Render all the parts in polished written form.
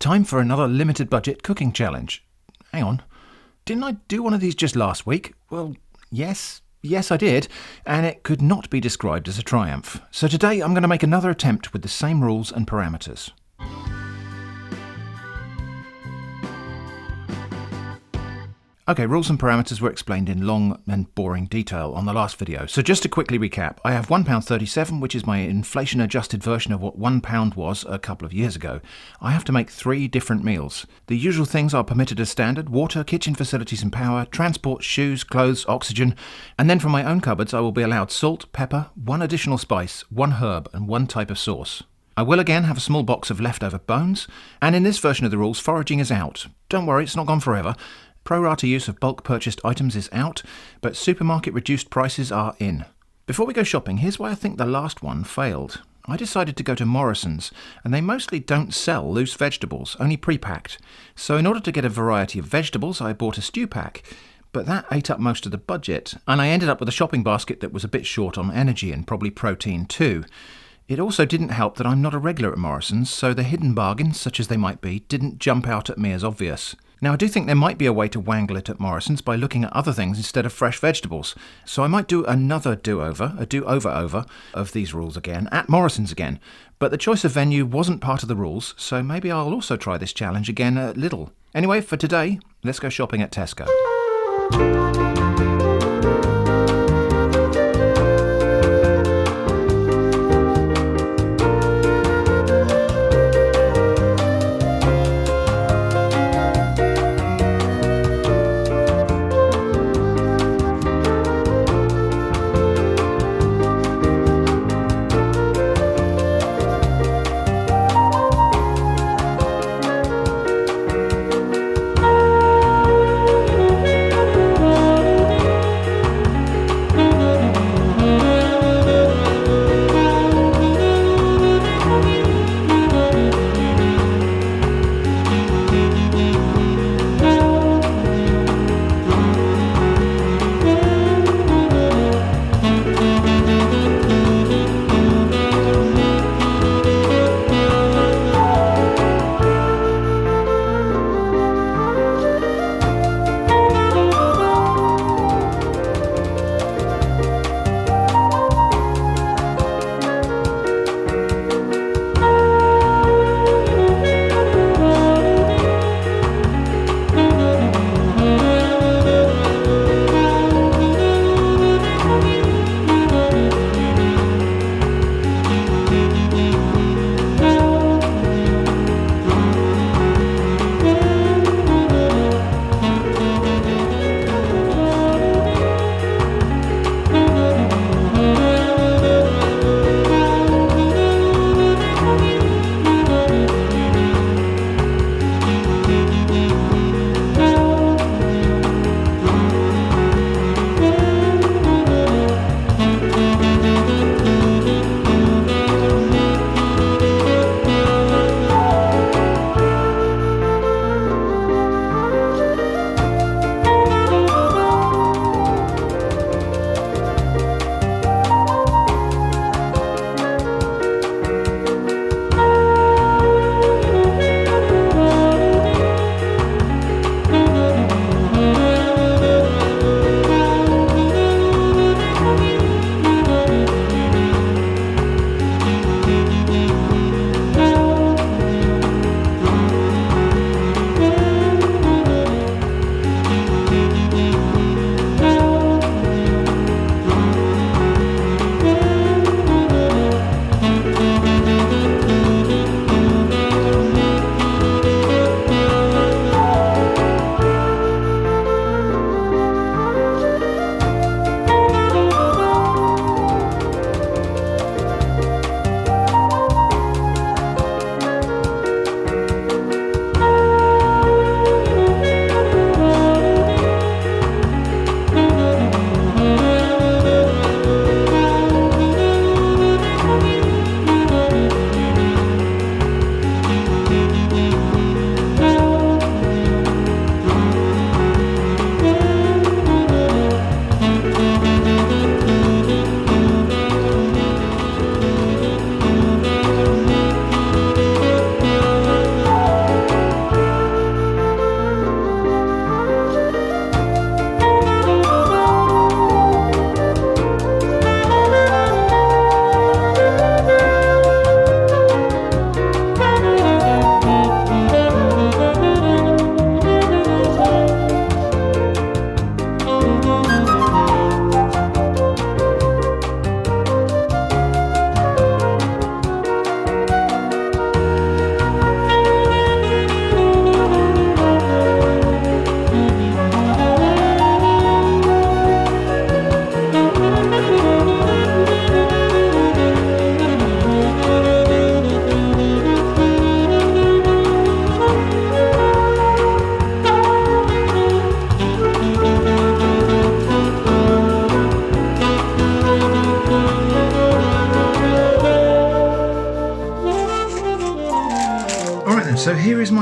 Time for another limited budget cooking challenge. Hang on, didn't I do one of these just last week? Well, yes I did, and it could not be described as a triumph. So today I'm going to make another attempt with the same rules and parameters. Okay, rules and parameters were explained in long and boring detail on the last video. So just to quickly recap, I have £1.37, which is my inflation-adjusted version of what £1 was a couple of years ago. I have to make 3 different meals. The usual things are permitted as standard: water, kitchen facilities and power, transport, shoes, clothes, oxygen. And then from my own cupboards I will be allowed salt, pepper, 1 additional spice, 1 herb and 1 type of sauce. I will again have a small box of leftover bones, and in this version of the rules, foraging is out. Don't worry, it's not gone forever. Pro rata use of bulk purchased items is out, but supermarket reduced prices are in. Before we go shopping, here's why I think the last one failed. I decided to go to Morrison's, and they mostly don't sell loose vegetables, only pre-packed. So in order to get a variety of vegetables, I bought a stew pack. But that ate up most of the budget, and I ended up with a shopping basket that was a bit short on energy and probably protein too. It also didn't help that I'm not a regular at Morrison's, so the hidden bargains, such as they might be, didn't jump out at me as obvious. Now I do think there might be a way to wangle it at Morrison's by looking at other things instead of fresh vegetables. So I might do another do-over of these rules again, at Morrison's again. But the choice of venue wasn't part of the rules, so maybe I'll also try this challenge again at Lidl. Anyway, for today, let's go shopping at Tesco.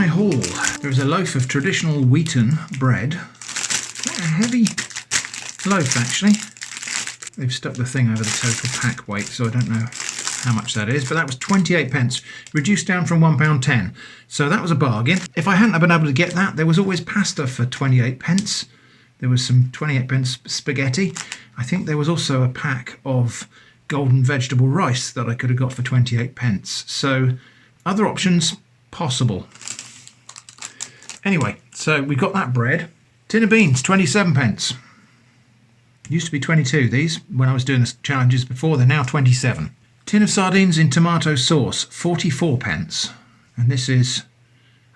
haul. There is a loaf of traditional wheaten bread. Quite a heavy loaf, actually. They've stuck the thing over the total pack weight, so I don't know how much that is, but that was 28 pence, reduced down from £1.10. So that was a bargain. If I hadn't been able to get that, there was always pasta for 28 pence. There was some 28 pence spaghetti. I think there was also a pack of golden vegetable rice that I could have got for 28 pence. So other options possible. Anyway, so we've got that bread. Tin of beans, 27 pence. Used to be 22, these, when I was doing the challenges before. They're now 27. Tin of sardines in tomato sauce, 44 pence. And this is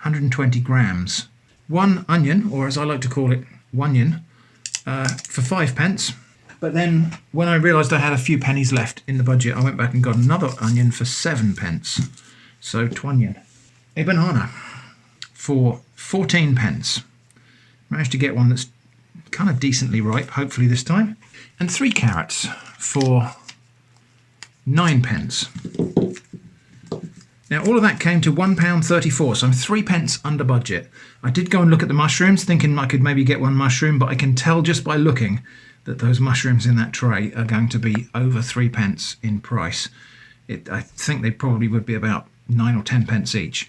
120 grams. One onion, or as I like to call it, wonion, for 5 pence. But then when I realised I had a few pennies left in the budget, I went back and got another onion for 7 pence. So twonion. A banana for 14 pence. Managed to get one that's kind of decently ripe, hopefully this time. And 3 carrots for 9 pence. Now all of that came to £1.34, so I'm 3 pence under budget. I did go and look at the mushrooms, thinking I could maybe get one mushroom, but I can tell just by looking that those mushrooms in that tray are going to be over 3 pence in price. I think they probably would be about 9 or 10 pence each.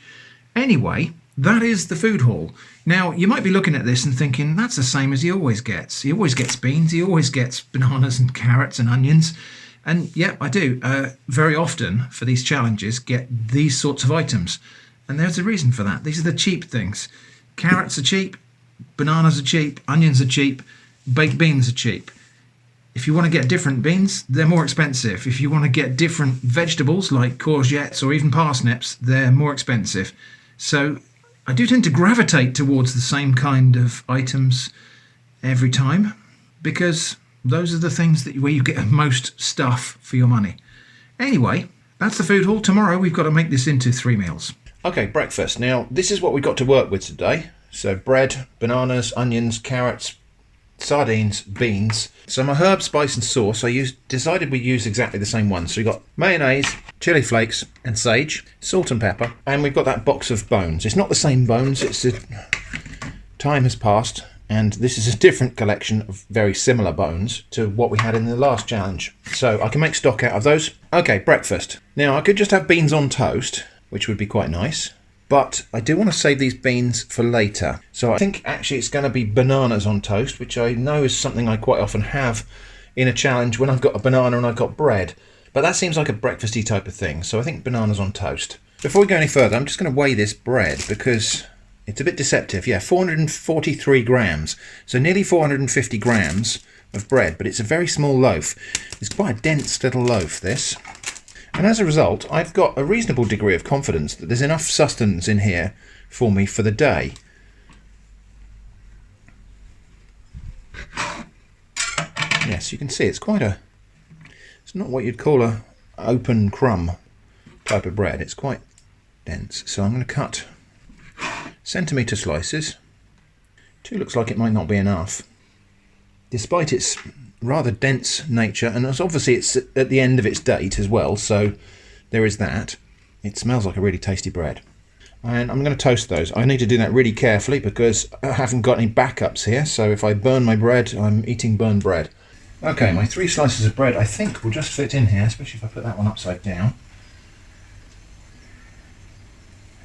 Anyway, that is the food haul. Now, you might be looking at this and thinking, that's the same as he always gets. He always gets beans, he always gets bananas and carrots and onions. And yeah, I do. Very often for these challenges, get these sorts of items. And there's a reason for that. These are the cheap things. Carrots are cheap, bananas are cheap, onions are cheap, baked beans are cheap. If you want to get different beans, they're more expensive. If you want to get different vegetables like courgettes or even parsnips, they're more expensive. So I do tend to gravitate towards the same kind of items every time, because those are the things that where you get most stuff for your money. Anyway, that's the food haul. Tomorrow we've got to make this into 3 meals. Okay, breakfast. Now, this is what we've got to work with today. So bread, bananas, onions, carrots, sardines, beans. So my herb, spice and sauce, decided we'd use exactly the same one. So we've got mayonnaise, chili flakes and sage, salt and pepper, and we've got that box of bones. It's not the same bones, time has passed, and this is a different collection of very similar bones to what we had in the last challenge. So I can make stock out of those. Okay, breakfast. Now I could just have beans on toast, which would be quite nice. But I do want to save these beans for later. So I think actually it's going to be bananas on toast, which I know is something I quite often have in a challenge when I've got a banana and I've got bread. But that seems like a breakfasty type of thing. So I think bananas on toast. Before we go any further, I'm just going to weigh this bread because it's a bit deceptive. Yeah, 443 grams. So nearly 450 grams of bread, but it's a very small loaf. It's quite a dense little loaf, this. And as a result, I've got a reasonable degree of confidence that there's enough sustenance in here for me for the day. Yes, you can see it's it's not what you'd call a open crumb type of bread. It's quite dense. So I'm going to cut centimetre slices. 2 looks like it might not be enough, despite its rather dense nature, and obviously it's at the end of its date as well, so there is that. It smells like a really tasty bread. And I'm going to toast those. I need to do that really carefully because I haven't got any backups here, so if I burn my bread, I'm eating burned bread. Okay, my 3 slices of bread I think will just fit in here, especially if I put that one upside down.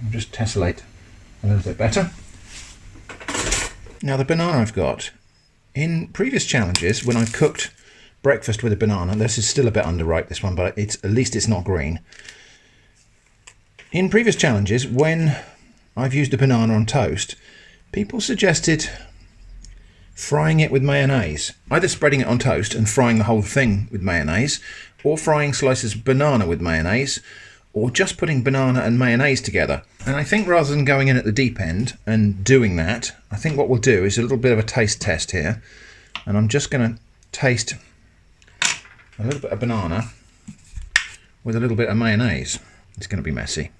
I'll just tessellate a little bit better. Now the banana I've got. In previous challenges, when I've cooked breakfast with a banana, this is still a bit underripe, this one, but at least it's not green. In previous challenges, when I've used a banana on toast, people suggested frying it with mayonnaise. Either spreading it on toast and frying the whole thing with mayonnaise, or frying slices of banana with mayonnaise, or just putting banana and mayonnaise together. And I think rather than going in at the deep end and doing that, I think what we'll do is a little bit of a taste test here. And I'm just going to taste a little bit of banana with a little bit of mayonnaise. It's going to be messy.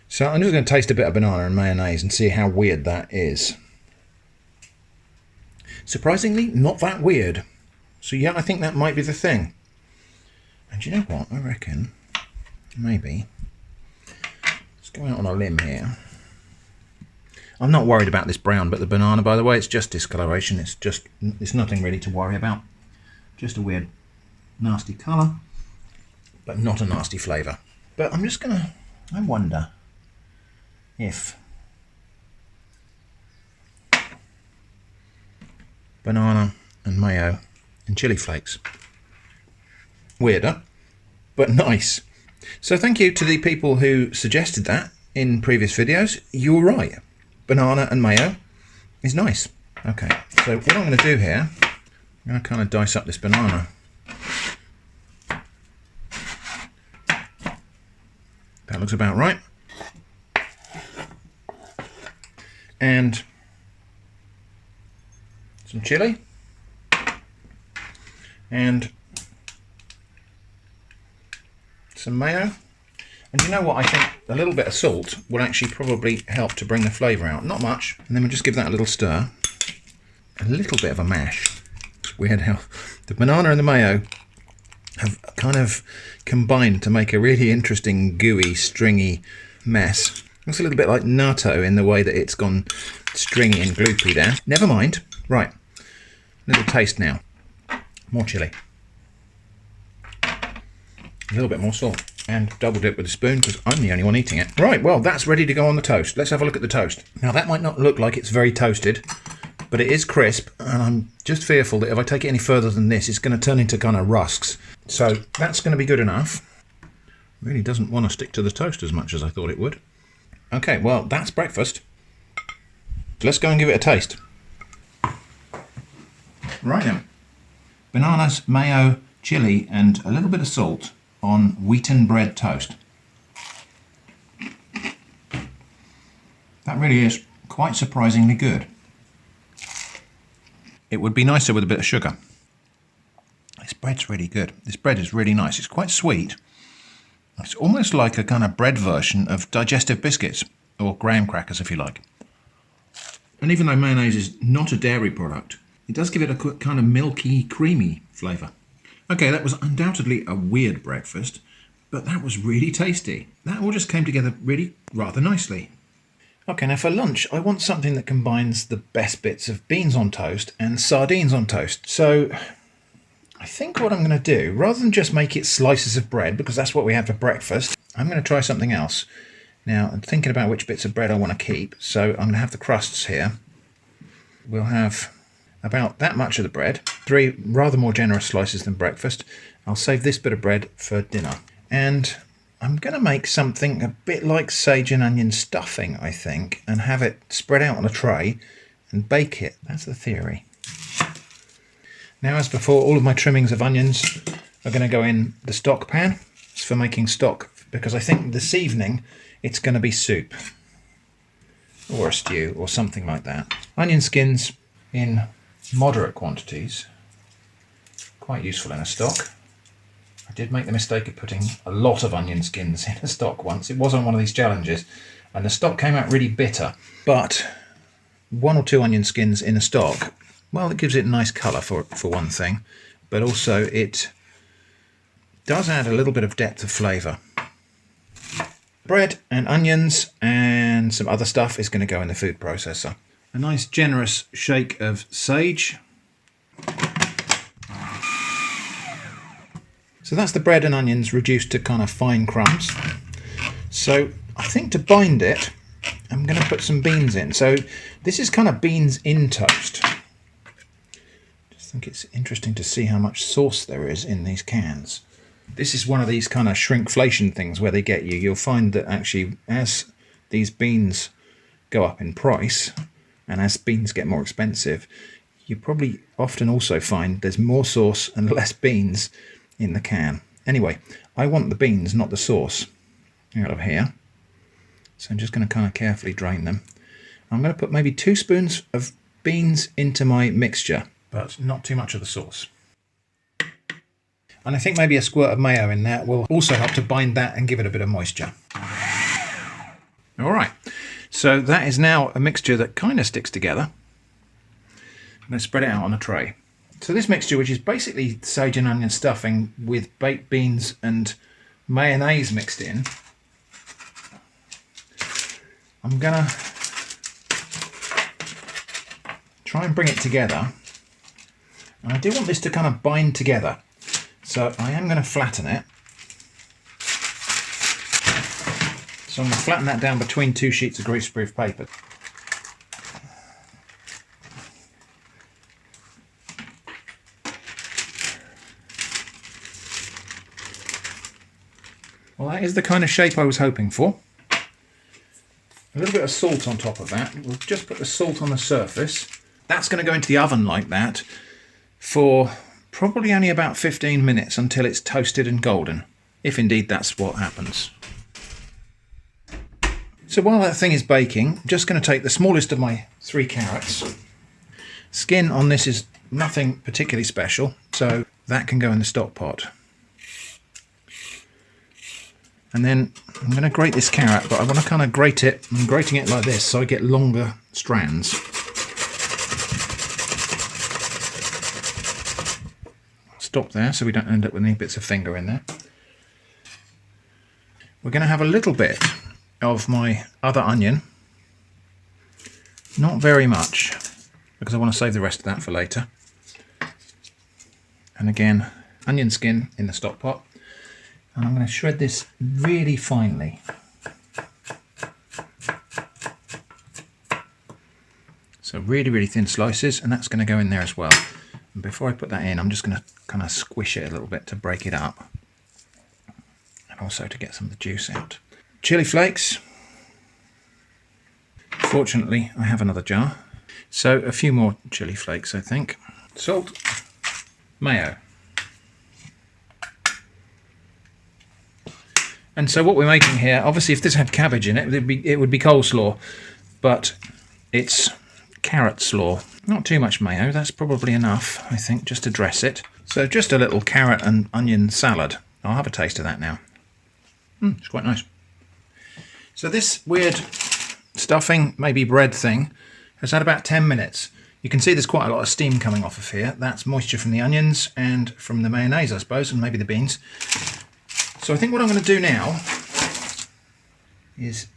So I'm just going to taste a bit of banana and mayonnaise and see how weird that is. Surprisingly, not that weird. So yeah, I think that might be the thing. And you know what? I reckon maybe, let's go out on a limb here. I'm not worried about this brown, but the banana, by the way, it's just discoloration. It's nothing really to worry about. Just a weird, nasty colour, but not a nasty flavour. But I wonder if banana and mayo and chili flakes. Weirder, but nice. So thank you to the people who suggested that in previous videos. You were right. Banana and mayo is nice. Okay, so what I'm going to do here, I'm going to kind of dice up this banana. That looks about right. And some chili. And some mayo. And you know what, I think a little bit of salt will actually probably help to bring the flavour out. Not much. And then we'll just give that a little stir. A little bit of a mash. It's weird how the banana and the mayo have kind of combined to make a really interesting, gooey, stringy mess. Looks a little bit like natto in the way that it's gone stringy and gloopy there. Never mind. Right. Little taste now. More chili. A little bit more salt. And doubled it with a spoon because I'm the only one eating it. Right, well, that's ready to go on the toast. Let's have a look at the toast. Now, that might not look like it's very toasted, but it is crisp, and I'm just fearful that if I take it any further than this, it's going to turn into kind of rusks. So that's going to be good enough. Really doesn't want to stick to the toast as much as I thought it would. Okay, well, that's breakfast. Let's go and give it a taste. Right then. Bananas, mayo, chili, and a little bit of salt on wheaten bread toast. That really is quite surprisingly good. It would be nicer with a bit of sugar. This bread's really good. This bread is really nice. It's quite sweet. It's almost like a kind of bread version of digestive biscuits, or graham crackers if you like. And even though mayonnaise is not a dairy product, it does give it a kind of milky, creamy flavour. Okay, that was undoubtedly a weird breakfast, but that was really tasty. That all just came together really rather nicely. Okay, now for lunch, I want something that combines the best bits of beans on toast and sardines on toast. So I think what I'm going to do, rather than just make it slices of bread, because that's what we had for breakfast, I'm going to try something else. Now, I'm thinking about which bits of bread I want to keep, so I'm going to have the crusts here. We'll have about that much of the bread, 3 rather more generous slices than breakfast. I'll save this bit of bread for dinner. And I'm going to make something a bit like sage and onion stuffing, I think, and have it spread out on a tray and bake it. That's the theory. Now, as before, all of my trimmings of onions are going to go in the stock pan. It's for making stock, because I think this evening it's going to be soup or a stew or something like that. Onion skins in moderate quantities, quite useful in a stock. I did make the mistake of putting a lot of onion skins in a stock once. It was on one of these challenges and the stock came out really bitter, but 1 or 2 onion skins in a stock, well, it gives it a nice colour for one thing, but also it does add a little bit of depth of flavour. Bread and onions and some other stuff is going to go in the food processor. A nice generous shake of sage. So that's the bread and onions reduced to kind of fine crumbs. So I think to bind it, I'm going to put some beans in. So this is kind of beans in toast. I just think it's interesting to see how much sauce there is in these cans. This is one of these kind of shrinkflation things where they get you. You'll find that actually as these beans go up in price, and as beans get more expensive, you probably often also find there's more sauce and less beans in the can. Anyway, I want the beans, not the sauce, out of here. So I'm just going to kind of carefully drain them. I'm going to put maybe 2 spoons of beans into my mixture, but not too much of the sauce. And I think maybe a squirt of mayo in there will also help to bind that and give it a bit of moisture. All right. So that is now a mixture that kind of sticks together. I'm going to spread it out on a tray. So this mixture, which is basically sage and onion stuffing with baked beans and mayonnaise mixed in, I'm going to try and bring it together. And I do want this to kind of bind together. So I am going to flatten it. So I'm going to flatten that down between 2 sheets of greaseproof paper. Well, that is the kind of shape I was hoping for. A little bit of salt on top of that. We'll just put the salt on the surface. That's going to go into the oven like that for probably only about 15 minutes until it's toasted and golden, if indeed that's what happens. So while that thing is baking, I'm just going to take the smallest of my 3 carrots. Skin on this is nothing particularly special, so that can go in the stock pot. And then I'm going to grate this carrot, but I want to kind of grate it. I'm grating it like this so I get longer strands. Stop there so we don't end up with any bits of finger in there. We're going to have a little bit of my other onion. Not very much, because I want to save the rest of that for later. And again, onion skin in the stock pot. And I'm going to shred this really finely. So really, really thin slices, and that's going to go in there as well. And before I put that in, I'm just going to kind of squish it a little bit to break it up. And also to get some of the juice out. Chili flakes. Fortunately, I have another jar. So a few more chili flakes, I think. Salt. Mayo. And so what we're making here, obviously if this had cabbage in it, it would be coleslaw, but it's carrot slaw. Not too much mayo, that's probably enough, I think, just to dress it. So just a little carrot and onion salad. I'll have a taste of that now. It's quite nice. So this weird stuffing, maybe bread thing, has had about 10 minutes. You can see there's quite a lot of steam coming off of here. That's moisture from the onions and from the mayonnaise, I suppose, and maybe the beans. So I think what I'm going to do now is,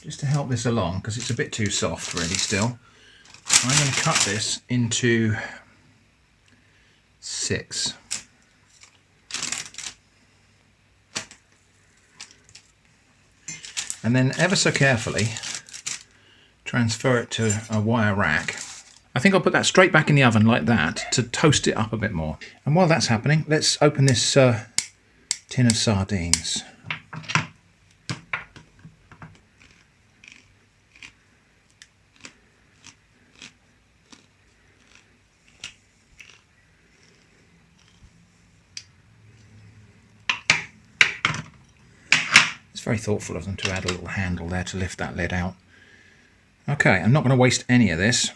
just to help this along, because it's a bit too soft really still, I'm going to cut this into 6. And then ever so carefully transfer it to a wire rack. I think I'll put that straight back in the oven like that to toast it up a bit more. And while that's happening, let's open this tin of sardines. It's very thoughtful of them to add a little handle there to lift that lid out. Okay, I'm not going to waste any of this.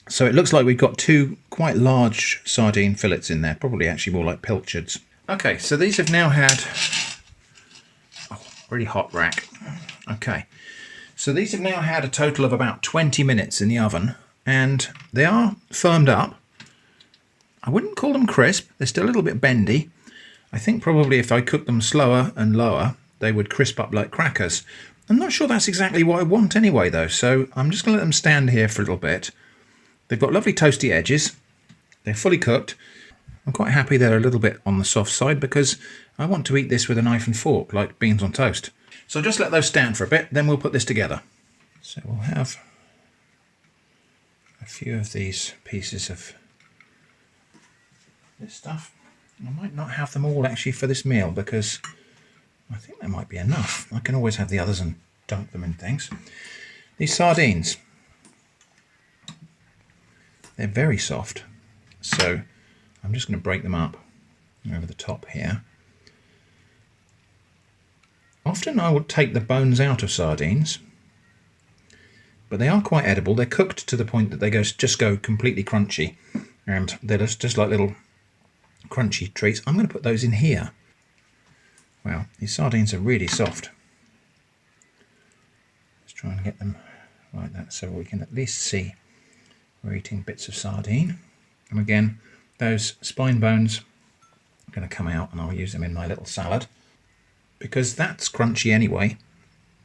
So it looks like we've got 2 quite large sardine fillets in there, probably actually more like pilchards. Okay, so these have now had, really hot rack. Okay, so these have now had a total of about 20 minutes in the oven, and they are firmed up. I wouldn't call them crisp, they're still a little bit bendy. I think probably if I cook them slower and lower, they would crisp up like crackers. I'm not sure that's exactly what I want anyway though, so I'm just going to let them stand here for a little bit. They've got lovely toasty edges, they're fully cooked. I'm quite happy they're a little bit on the soft side because I want to eat this with a knife and fork like beans on toast. So just let those stand for a bit, then we'll put this together. So we'll have a few of these pieces of this stuff. I might not have them all actually for this meal because I think there might be enough. I can always have the others and dunk them in things. These sardines, they're very soft, so I'm just going to break them up over the top here. Often I would take the bones out of sardines, but they are quite edible. They're cooked to the point that they just go completely crunchy, and they're just like little crunchy treats. I'm going to put those in here. Wow, these sardines are really soft. Let's try and get them like that so we can at least see we're eating bits of sardine. And again, those spine bones are going to come out and I'll use them in my little salad because that's crunchy anyway.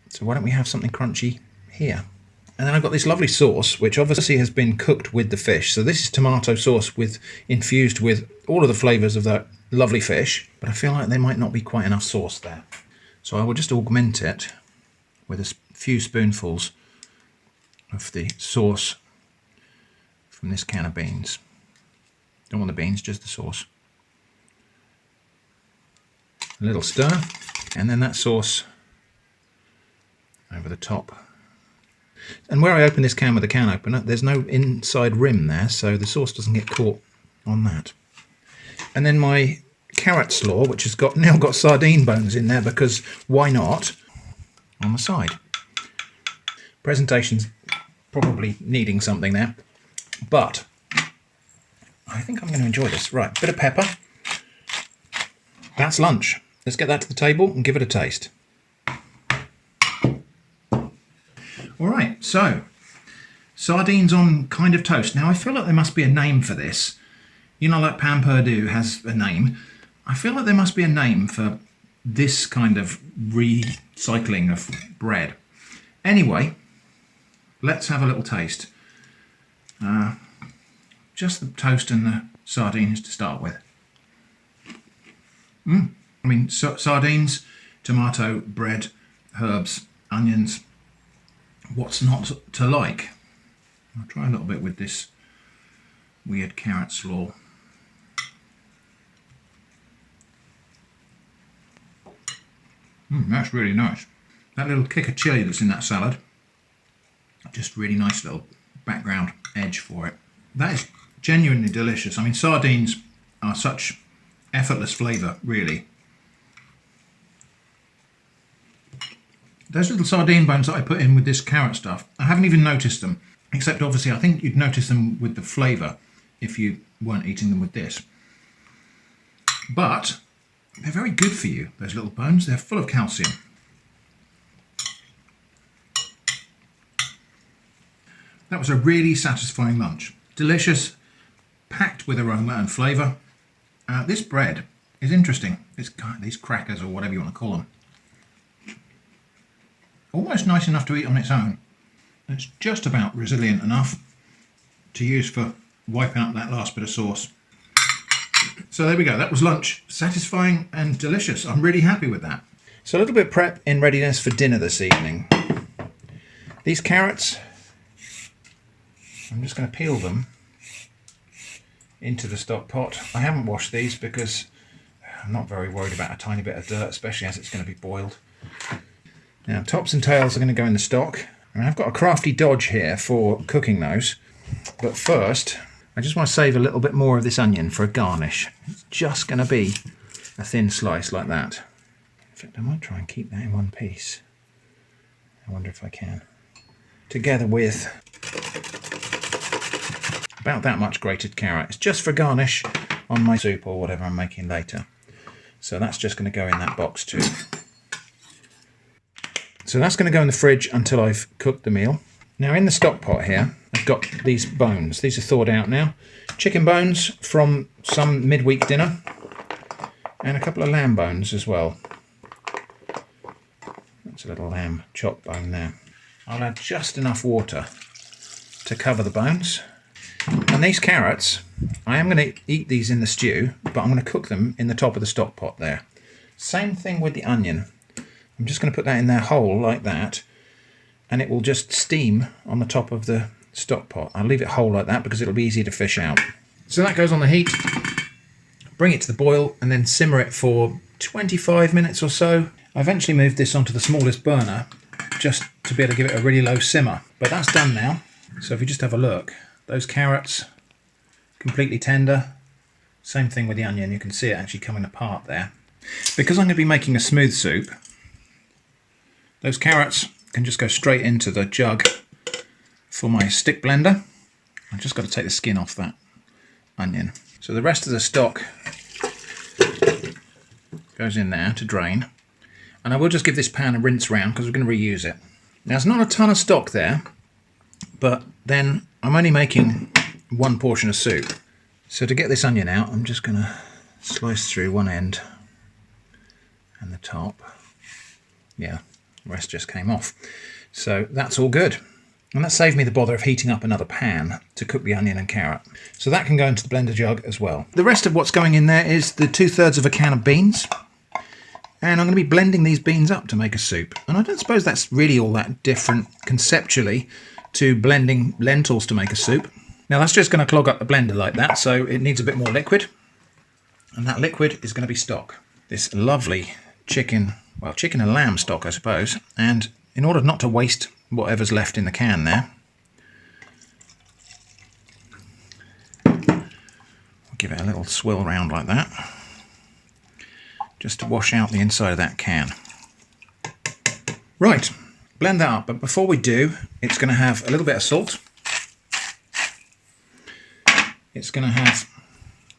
So why don't we have something crunchy here? And then I've got this lovely sauce, which obviously has been cooked with the fish. So this is tomato sauce infused with all of the flavours of that lovely fish. But I feel like there might not be quite enough sauce there. So I will just augment it with a few spoonfuls of the sauce from this can of beans. Don't want the beans, just the sauce. A little stir, and then that sauce over the top. And where I open this can with a can opener, there's no inside rim there, so the sauce doesn't get caught on that. And then my carrot slaw, which has now got sardine bones in there, because why not, on the side. Presentation's probably needing something there, but I think I'm going to enjoy this. Right, bit of pepper. That's lunch. Let's get that to the table and give it a taste. All right, so sardines on kind of toast. Now I feel like there must be a name for this. You know, like Perdue has a name. I feel like there must be a name for this kind of recycling of bread. Anyway, let's have a little taste. Just the toast and the sardines to start with. I mean, sardines, tomato, bread, herbs, onions. What's not to like? I'll try a little bit with this weird carrot slaw. That's really nice. That little kick of chilli that's in that salad, just really nice little background edge for it. That is genuinely delicious. I mean, sardines are such effortless flavour, really. Those little sardine bones that I put in with this carrot stuff, I haven't even noticed them. Except obviously I think you'd notice them with the flavour if you weren't eating them with this. But they're very good for you, those little bones. They're full of calcium. That was a really satisfying lunch. Delicious, packed with aroma and flavour. This bread is interesting. These crackers, or whatever you want to call them. Almost nice enough to eat on its own. It's just about resilient enough to use for wiping out that last bit of sauce. So there we go, that was lunch. Satisfying and delicious. I'm really happy with that. So a little bit of prep in readiness for dinner this evening. These carrots, I'm just going to peel them into the stock pot. I haven't washed these because I'm not very worried about a tiny bit of dirt, especially as it's going to be boiled. Now, tops and tails are going to go in the stock. And I've got a crafty dodge here for cooking those. But first, I just want to save a little bit more of this onion for a garnish. It's just going to be a thin slice like that. In fact, I might try and keep that in one piece. I wonder if I can. Together with about that much grated carrot. It's just for garnish on my soup or whatever I'm making later. So that's just going to go in that box too. So that's going to go in the fridge until I've cooked the meal. Now in the stock pot here, I've got these bones. These are thawed out now. Chicken bones from some midweek dinner. And a couple of lamb bones as well. That's a little lamb chop bone there. I'll add just enough water to cover the bones. And these carrots, I am going to eat these in the stew, but I'm going to cook them in the top of the stock pot there. Same thing with the onion. I'm just going to put that in there whole like that, and it will just steam on the top of the stock pot. I'll leave it whole like that because it'll be easier to fish out. So that goes on the heat, bring it to the boil, and then simmer it for 25 minutes or so. I eventually moved this onto the smallest burner just to be able to give it a really low simmer, but that's done now. So if you just have a look, those carrots, completely tender. Same thing with the onion, you can see it actually coming apart there. Because I'm going to be making a smooth soup, those carrots can just go straight into the jug for my stick blender. I've just got to take the skin off that onion. So the rest of the stock goes in there to drain. And I will just give this pan a rinse round because we're going to reuse it. Now there's not a ton of stock there, but then I'm only making one portion of soup. So to get this onion out, I'm just going to slice through one end and the top. Yeah. The rest just came off. So that's all good. And that saved me the bother of heating up another pan to cook the onion and carrot. So that can go into the blender jug as well. The rest of what's going in there is the 2/3 of a can of beans. And I'm going to be blending these beans up to make a soup. And I don't suppose that's really all that different conceptually to blending lentils to make a soup. Now that's just going to clog up the blender like that, so it needs a bit more liquid. And that liquid is going to be stock. This lovely chicken and lamb stock, I suppose. And in order not to waste whatever's left in the can there, I'll give it a little swill round like that, just to wash out the inside of that can. Right, blend that up, but before we do, it's going to have a little bit of salt. It's going to have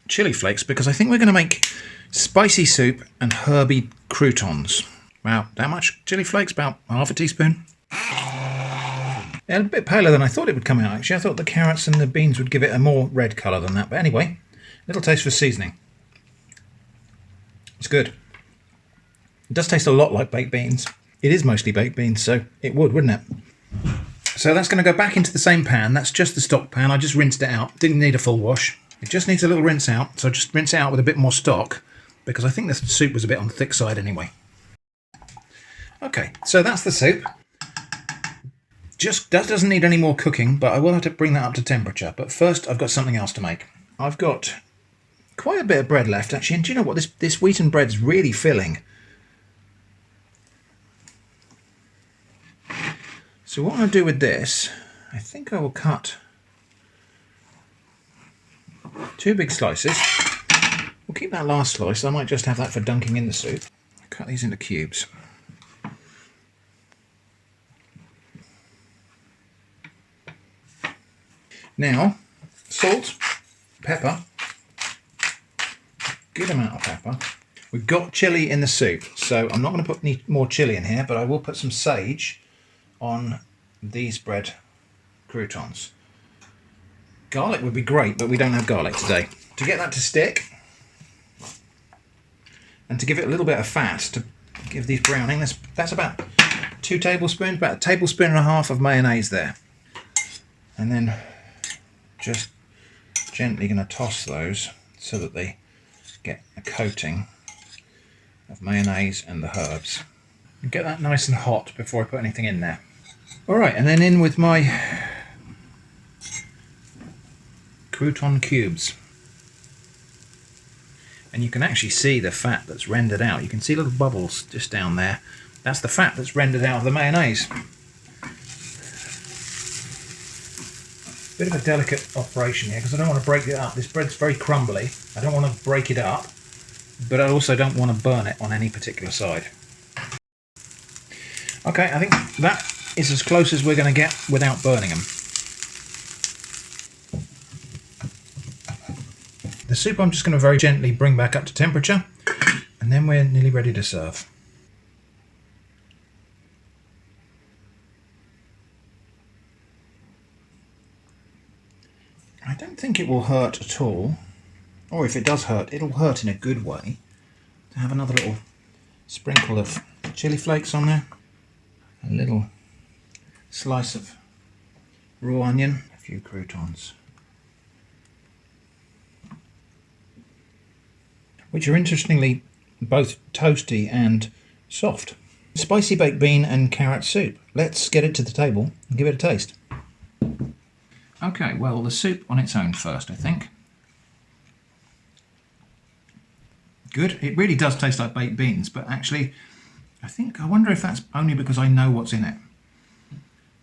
chili flakes, because I think we're going to make spicy soup and herby croutons. Wow, how much chili flakes? About half a teaspoon. Yeah, a bit paler than I thought it would come out, actually. I thought the carrots and the beans would give it a more red colour than that. But anyway, little taste for seasoning. It's good. It does taste a lot like baked beans. It is mostly baked beans, so it would, wouldn't it? So that's going to go back into the same pan. That's just the stock pan. I just rinsed it out. Didn't need a full wash. It just needs a little rinse out. So just rinse it out with a bit more stock, because I think the soup was a bit on the thick side anyway. Okay, so that's the soup. That doesn't need any more cooking, but I will have to bring that up to temperature. But first, I've got something else to make. I've got quite a bit of bread left, actually. And do you know what? This wheaten bread's really filling. So what I'm going to do with this, I think I will cut 2 big slices. We'll keep that last slice. I might just have that for dunking in the soup. Cut these into cubes. Now, salt, pepper, good amount of pepper. We've got chilli in the soup, so I'm not going to put any more chilli in here, but I will put some sage on these bread croutons. Garlic would be great, but we don't have garlic today. To get that to stick, and to give it a little bit of fat, to give these browning, that's about 2 tablespoons, about 1.5 tablespoons of mayonnaise there. And then just gently going to toss those so that they get a coating of mayonnaise and the herbs. And get that nice and hot before I put anything in there. Alright, and then in with my crouton cubes. And you can actually see the fat that's rendered out. You can see little bubbles just down there. That's the fat that's rendered out of the mayonnaise. Bit of a delicate operation here because I don't want to break it up. This bread's very crumbly. I don't want to break it up, but I also don't want to burn it on any particular side. Okay, I think that is as close as we're going to get without burning them. The soup I'm just going to very gently bring back up to temperature, and then we're nearly ready to serve. I don't think it will hurt at all, or if it does hurt, it'll hurt in a good way. To have another little sprinkle of chili flakes on there, a little slice of raw onion, a few croutons, which are interestingly both toasty and soft. Spicy baked bean and carrot soup. Let's get it to the table and give it a taste. Okay, well, the soup on its own first, I think. Good. It really does taste like baked beans, but actually, I wonder if that's only because I know what's in it.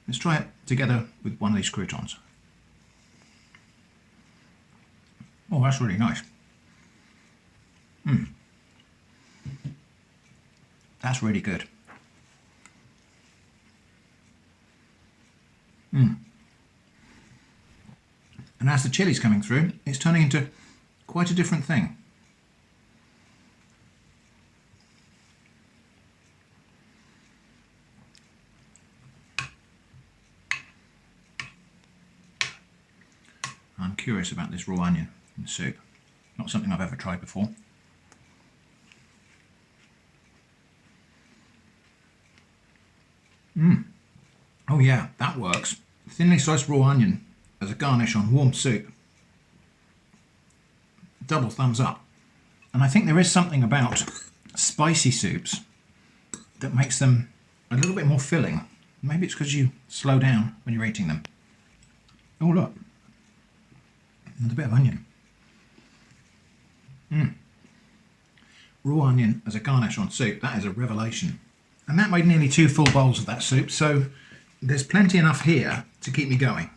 Let's try it together with one of these croutons. Oh, that's really nice. That's really good. And as the chili's coming through, it's turning into quite a different thing. I'm curious about this raw onion in the soup. Not something I've ever tried before. Oh yeah, that works Thinly sliced raw onion as a garnish on warm soup. Double thumbs up. And I think there is something about spicy soups that makes them a little bit more filling. Maybe it's because you slow down when you're eating them. Oh look, another bit of onion. Raw onion as a garnish on soup, that is a revelation. And that made nearly 2 full bowls of that soup, so there's plenty enough here to keep me going.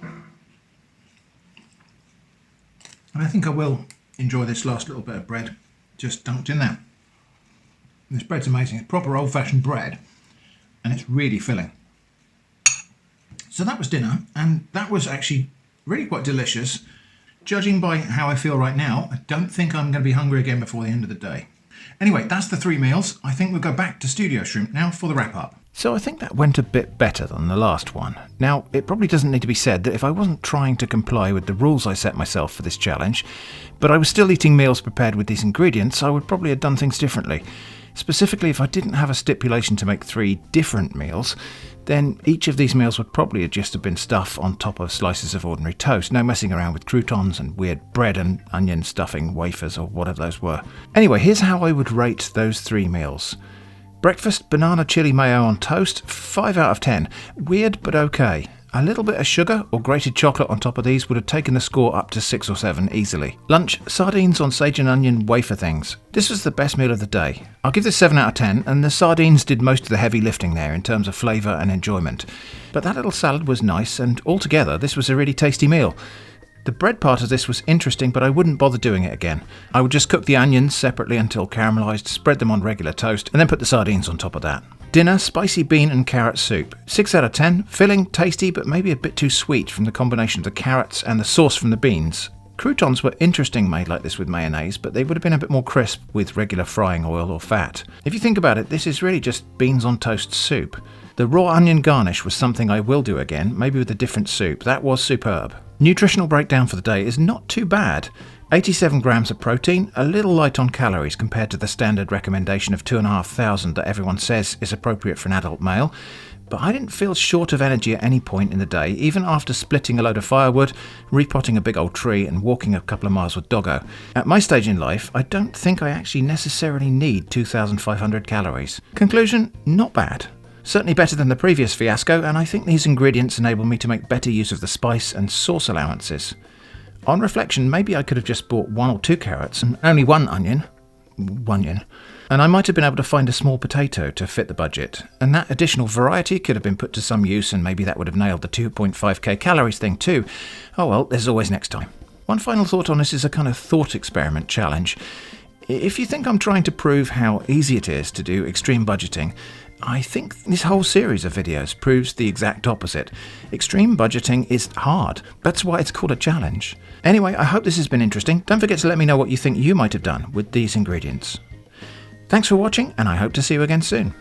And I think I will enjoy this last little bit of bread just dunked in there. This bread's amazing. It's proper old-fashioned bread, and it's really filling. So that was dinner, and that was actually really quite delicious. Judging by how I feel right now, I don't think I'm going to be hungry again before the end of the day. Anyway, that's the 3 meals. I think we'll go back to Studio Shrimp now for the wrap-up. So I think that went a bit better than the last one. Now, it probably doesn't need to be said that if I wasn't trying to comply with the rules I set myself for this challenge, but I was still eating meals prepared with these ingredients, I would probably have done things differently. Specifically, if I didn't have a stipulation to make 3 different meals, then each of these meals would probably just have been stuff on top of slices of ordinary toast. No messing around with croutons and weird bread and onion stuffing wafers or whatever those were. Anyway, here's how I would rate those 3 meals. Breakfast, banana chili mayo on toast, 5 out of 10. Weird, but okay. A little bit of sugar or grated chocolate on top of these would have taken the score up to 6 or 7 easily. Lunch, sardines on sage and onion wafer things. This was the best meal of the day. I'll give this 7 out of 10, and the sardines did most of the heavy lifting there in terms of flavour and enjoyment. But that little salad was nice, and altogether this was a really tasty meal. The bread part of this was interesting, but I wouldn't bother doing it again. I would just cook the onions separately until caramelised, spread them on regular toast, and then put the sardines on top of that. Dinner, spicy bean and carrot soup. 6 out of 10, filling, tasty, but maybe a bit too sweet from the combination of the carrots and the sauce from the beans. Croutons were interesting made like this with mayonnaise, but they would have been a bit more crisp with regular frying oil or fat. If you think about it, this is really just beans on toast soup. The raw onion garnish was something I will do again, maybe with a different soup. That was superb. Nutritional breakdown for the day is not too bad. 87 grams of protein, a little light on calories compared to the standard recommendation of 2,500 that everyone says is appropriate for an adult male. But I didn't feel short of energy at any point in the day, even after splitting a load of firewood, repotting a big old tree and walking a couple of miles with Doggo. At my stage in life, I don't think I actually necessarily need 2,500 calories. Conclusion, not bad. Certainly better than the previous fiasco, and I think these ingredients enable me to make better use of the spice and sauce allowances. On reflection, maybe I could have just bought 1 or 2 carrots and only 1 onion, and I might have been able to find a small potato to fit the budget, and that additional variety could have been put to some use, and maybe that would have nailed the 2.5k calories thing too. Oh well, there's always next time. One final thought on this is a kind of thought experiment challenge. If you think I'm trying to prove how easy it is to do extreme budgeting, I think this whole series of videos proves the exact opposite. Extreme budgeting is hard. That's why it's called a challenge. Anyway, I hope this has been interesting. Don't forget to let me know what you think you might have done with these ingredients. Thanks for watching, and I hope to see you again soon.